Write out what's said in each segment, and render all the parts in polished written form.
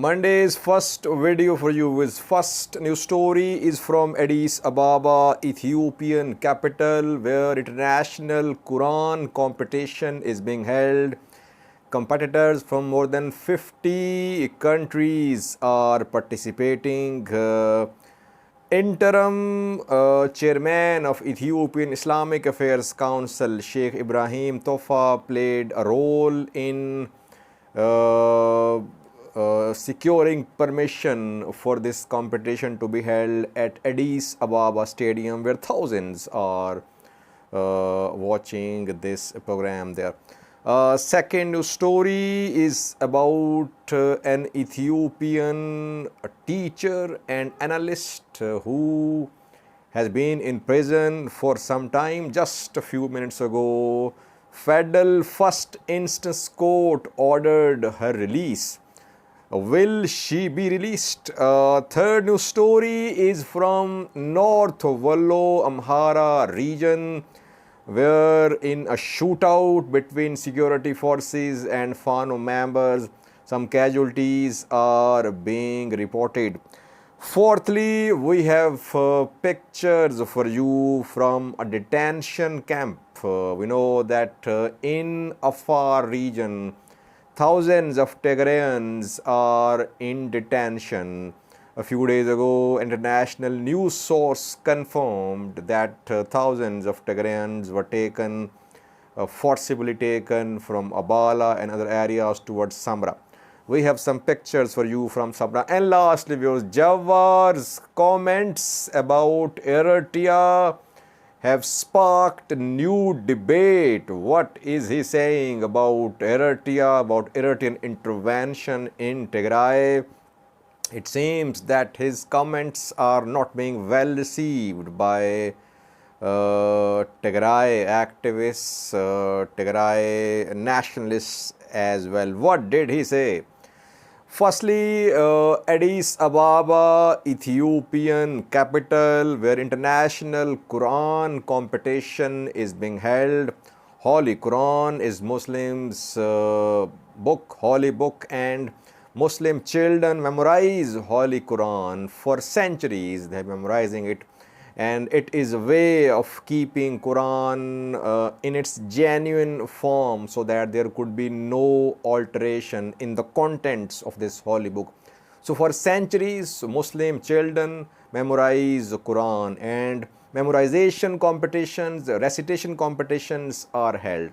Monday's first video for you is first news story is from Addis Ababa, Ethiopian capital, where international Quran competition is being held. Competitors from more than 50 countries are participating. Interim chairman of Ethiopian Islamic Affairs Council, Sheikh Ibrahim Tofa, played a role in securing permission for this competition to be held at Addis Ababa Stadium, where thousands are watching this program there. Second news story is about an Ethiopian teacher and analyst who has been in prison for some time. Just a few minutes ago, Federal First Instance Court ordered her release. Will she be released? Third news story is from North Wallo Amhara region, where in a shootout between security forces and Fano members, some casualties are being reported. Fourthly, we have pictures for you from a detention camp. We know that in Afar region, thousands of Tigrayans are in detention. A few days ago, international news source confirmed that thousands of Tigrayans were taken, forcibly taken from Abala and other areas towards Samra. We have some pictures for you from Samra. And lastly, viewers, Jawar's comments about Eritrea have sparked a new debate. What is he saying about Eritrea, about Eritrean intervention in Tigray? It seems that his comments are not being well received by Tigray activists, Tigray nationalists as well. What did he say? Firstly, Addis Ababa, Ethiopian capital, where international Quran competition is being held. Holy Quran is Muslims' book, holy book, and Muslim children memorize Holy Quran for centuries. They are memorizing it, and it is a way of keeping Quran in its genuine form, so that there could be no alteration in the contents of this holy book. So for centuries, Muslim children memorize the Quran, and memorization competitions, recitation competitions are held.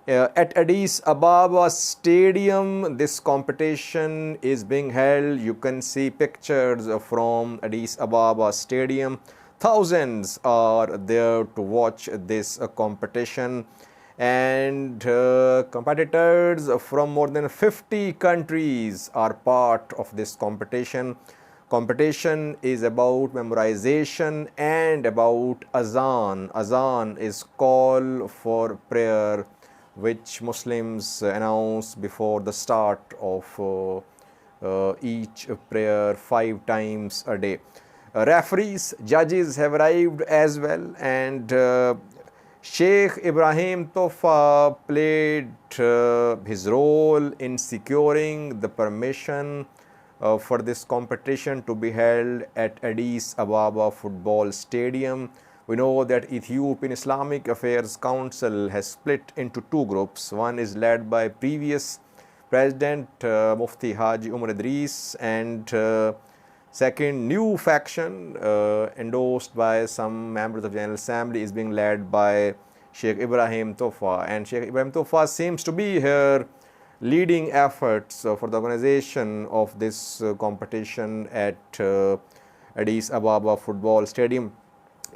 At Addis Ababa Stadium, this competition is being held. You can see pictures from Addis Ababa Stadium. Thousands are there to watch this competition, and competitors from more than 50 countries are part of this competition. Competition is about memorization and about azan. Azan is call for prayer, which Muslims announce before the start of each prayer 5 times a day. Referees, judges have arrived as well, and Sheikh Ibrahim Tofa played his role in securing the permission for this competition to be held at Addis Ababa Football Stadium. We know that Ethiopian Islamic Affairs Council has split into 2 groups. One is led by previous President Mufti Haji Umar Idris, and second new faction endorsed by some members of the General Assembly is being led by Sheikh Ibrahim Tofa. And Sheikh Ibrahim Tofa seems to be here leading efforts for the organization of this competition at Addis Ababa Football Stadium.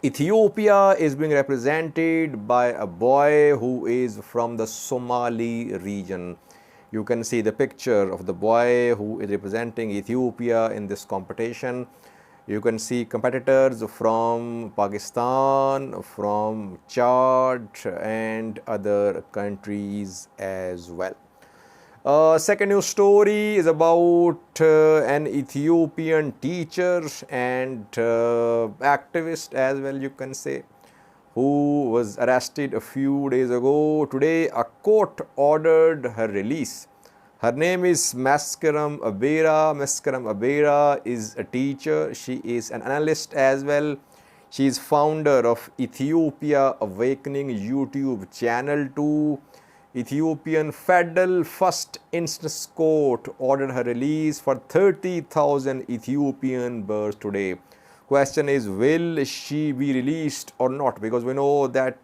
Ethiopia is being represented by a boy who is from the Somali region. You can see the picture of the boy who is representing Ethiopia in this competition. You can see competitors from Pakistan, from Chad, and other countries as well. Second news story is about an Ethiopian teacher and activist as well, you can say, who was arrested a few days ago. Today, a court ordered her release. Her name is Meskera Abera. Meskera Abera is a teacher. She is an analyst as well. She is founder of Ethiopia Awakening YouTube channel too. Ethiopian Federal First Instance Court ordered her release for 30,000 Ethiopian births today. Question is, will she be released or not? Because we know that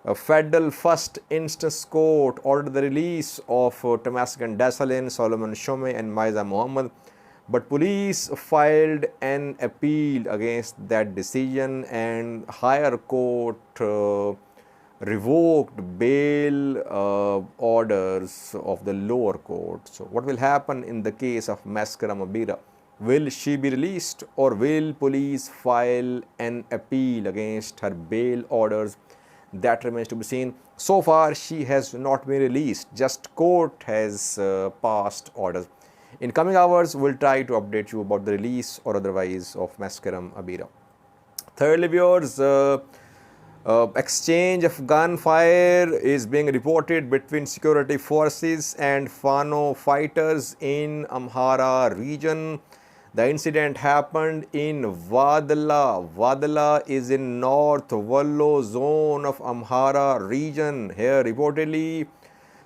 a Federal First Instance Court ordered the release of Temesgen Desalegn, Solomon Shome and Jawar Mohammed, but police filed an appeal against that decision and higher court revoked bail orders of the lower court. So what will happen in the case of Meskera Abera? Will she be released or will police file an appeal against her bail orders? That remains to be seen. So far she has not been released, just court has passed orders. In coming hours we'll try to update you about the release or otherwise of Meskera Abera. Thirdly, viewers, exchange of gunfire is being reported between security forces and Fano fighters in Amhara region. The incident happened in Wadla. Wadla is in North Wallo zone of Amhara region. Here reportedly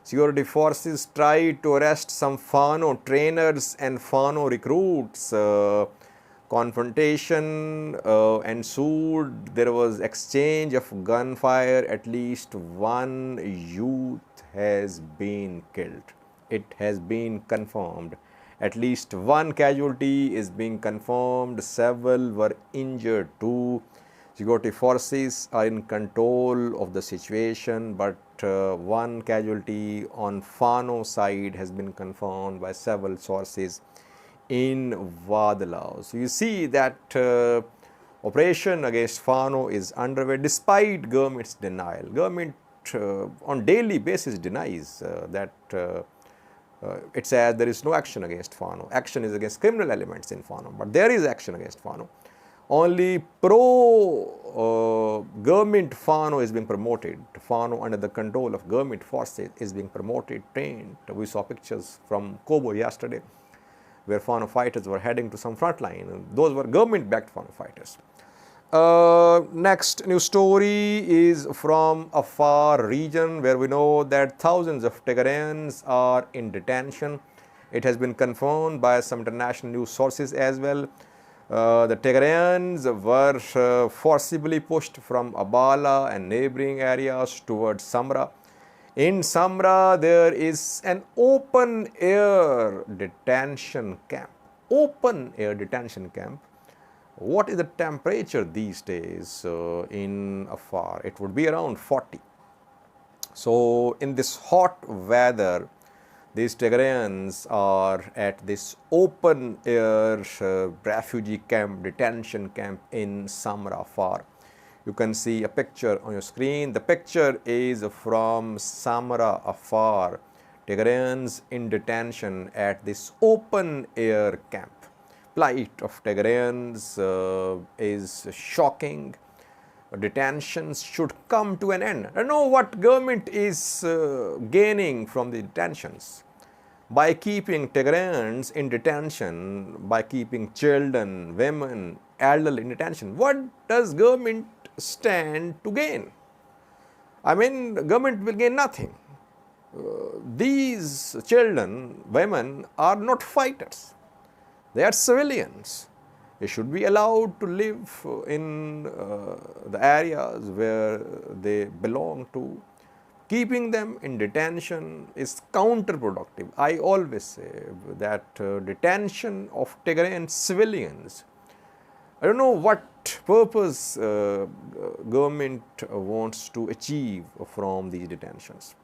security forces tried to arrest some Fano trainers and Fano recruits. Confrontation ensued. There was exchange of gunfire. At least one youth has been killed. It has been confirmed. At least one casualty is being confirmed. Several were injured too. Security forces are in control of the situation, but one casualty on Fano side has been confirmed by several sources in Wadla. So you see that operation against Fano is underway despite government's denial. Government on daily basis denies that it says there is no action against Fano. Action is against criminal elements in Fano, but there is action against Fano. Only pro-government Fano is being promoted. Fano under the control of government forces is being promoted, trained. We saw pictures from Kobo yesterday where Fano fighters were heading to some front line. Those were government-backed Fano fighters. Next news story is from Afar region where we know that thousands of Tigrayans are in detention. It has been confirmed by some international news sources as well. The Tigrayans were forcibly pushed from Abala and neighboring areas towards Samra. In Samra, there is an open air detention camp. Open air detention camp. What is the temperature these days in Afar? It would be around 40. So in this hot weather, these Tigrayans are at this open air refugee camp, detention camp in Samra, Afar. You can see a picture on your screen. The picture is from Samra, Afar. Tigrayans in detention at this open air camp. Plight of Tigrayans is shocking. Detentions should come to an end. I know what government is gaining from the detentions. By keeping Tigrayans in detention, by keeping children, women, elderly in detention, what does government stand to gain? I mean, government will gain nothing. These children, women are not fighters. They are civilians. They should be allowed to live in the areas where they belong to. Keeping them in detention is counterproductive. I always say that detention of Tigrayan civilians, I don't know what purpose government wants to achieve from these detentions.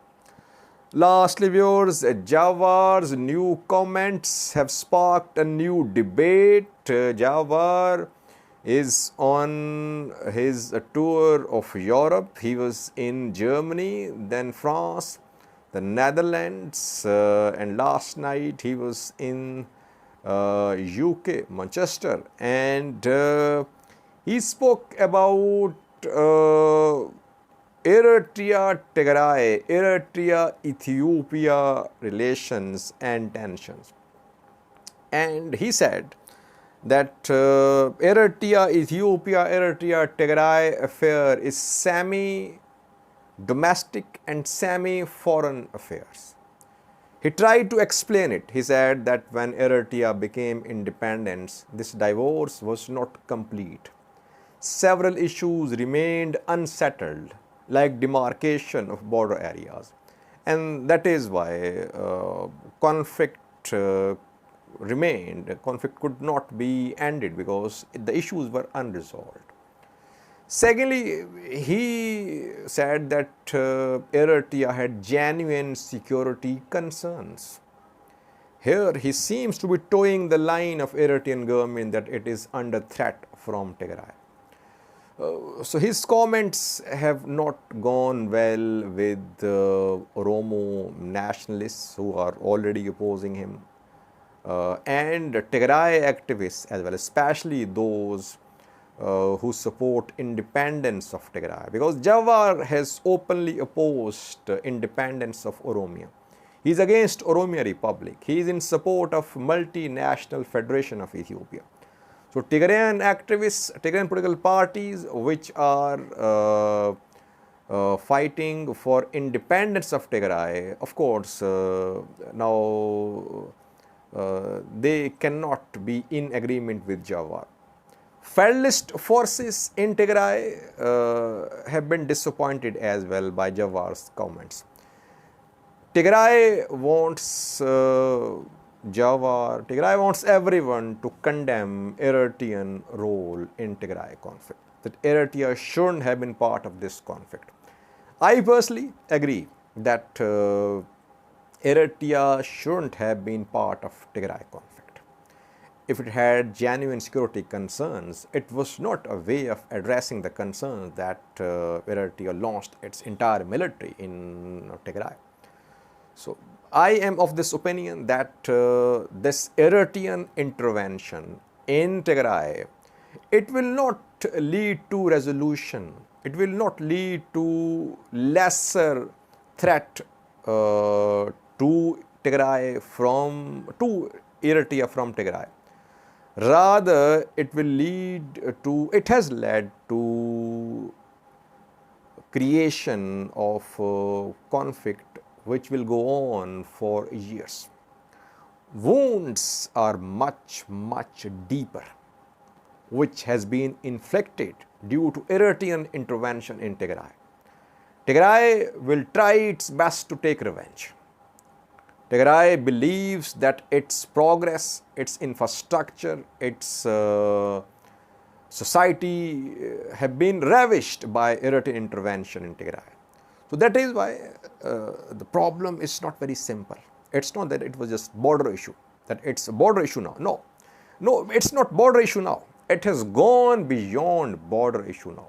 Lastly, viewers, Jawar's new comments have sparked a new debate. Jawar is on his tour of Europe. He was in Germany, then France, the Netherlands, and last night he was in UK, Manchester, and he spoke about Eritrea Tigray, Eritrea Ethiopia relations and tensions. And he said that Eritrea Ethiopia, Eritrea Tigray affair is semi-domestic and semi-foreign affairs. He tried to explain it. He said that when Eritrea became independent, this divorce was not complete. Several issues remained unsettled, like demarcation of border areas. And that is why conflict remained. Conflict could not be ended because the issues were unresolved. Secondly, he said that Eritrea had genuine security concerns. Here, he seems to be towing the line of Eritrean government that it is under threat from Tigray. So his comments have not gone well with Oromo nationalists who are already opposing him and Tigray activists as well, especially those who support independence of Tigray, because Jawar has openly opposed independence of Oromia. He is against Oromia Republic. He is in support of multinational federation of Ethiopia. So Tigrayan activists, Tigrayan political parties which are fighting for independence of Tigray, of course, now they cannot be in agreement with Jawar. Federalist forces in Tigray have been disappointed as well by Jawar's comments. Tigray wants Tigray wants everyone to condemn Eritrean role in Tigray conflict, that Eritrea shouldn't have been part of this conflict. I personally agree that Eritrea shouldn't have been part of Tigray conflict. If it had genuine security concerns, it was not a way of addressing the concerns that Eritrea launched its entire military in Tigray. So I am of this opinion that this Eritrean intervention in Tigray, it will not lead to resolution. It will not lead to lesser threat to Tigray to Eritrea from Tigray. Rather, it will it has led to creation of conflict which will go on for years. Wounds are much, much deeper, which has been inflicted due to Eritrean intervention in Tigray. Tigray will try its best to take revenge. Tigray believes that its progress, its infrastructure, its society have been ravished by Eritrean intervention in Tigray. So that is why the problem is not very simple. It's not that it was just border issue, that it's a border issue now. No, it's not border issue now. It has gone beyond border issue now.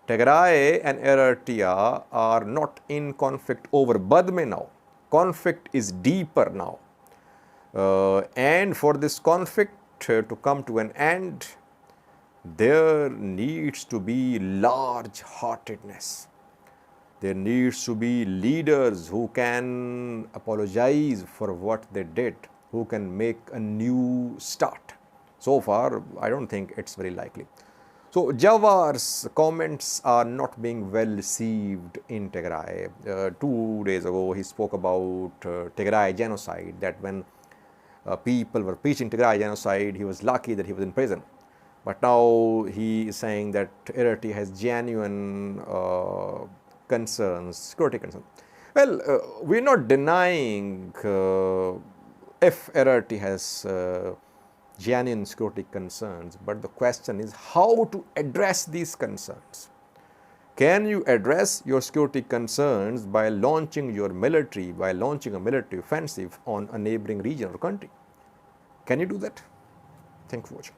Tigray and Eritrea are not in conflict over Badme now. Conflict is deeper now. And for this conflict to come to an end, there needs to be large-heartedness. There needs to be leaders who can apologize for what they did, who can make a new start. So far, I don't think it's very likely. So Jawar's comments are not being well received in Tigray. 2 days ago, he spoke about Tigray genocide, that when people were preaching Tigray genocide, he was lucky that he was in prison. But now he is saying that Eritrea has genuine concerns, security concerns. Well, we're not denying if Eritrea has genuine security concerns, but the question is how to address these concerns. Can you address your security concerns by launching your military, by launching a military offensive on a neighboring region or country? Can you do that? Thanks for watching.